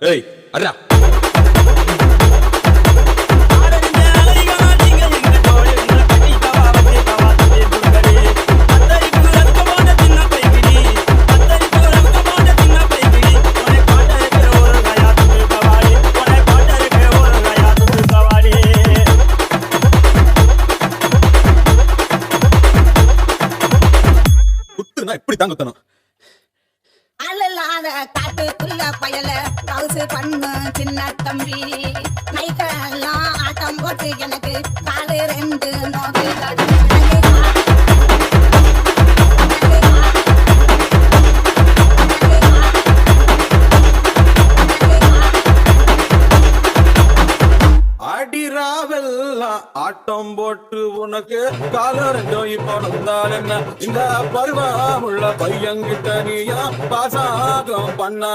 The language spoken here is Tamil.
ஏய் அடடா இப்படி தாங்க தணும் அல்லாத காட்டுக்குள்ள பயல கவுசு பண்ணு சின்ன தம்பி மைக்கெல்லாம் ஆட்டம் போட்டு எனக்கு காடு ரெண்டு நோக்கு அடிராவெல்லாம் ஆட்டம் போட்டு உனக்கு காலரஞ்சம் இப்போ வந்தால் என்ன இந்த பருவமுள்ள பையன்கிட்ட நீயா பாசாகம் பண்ணா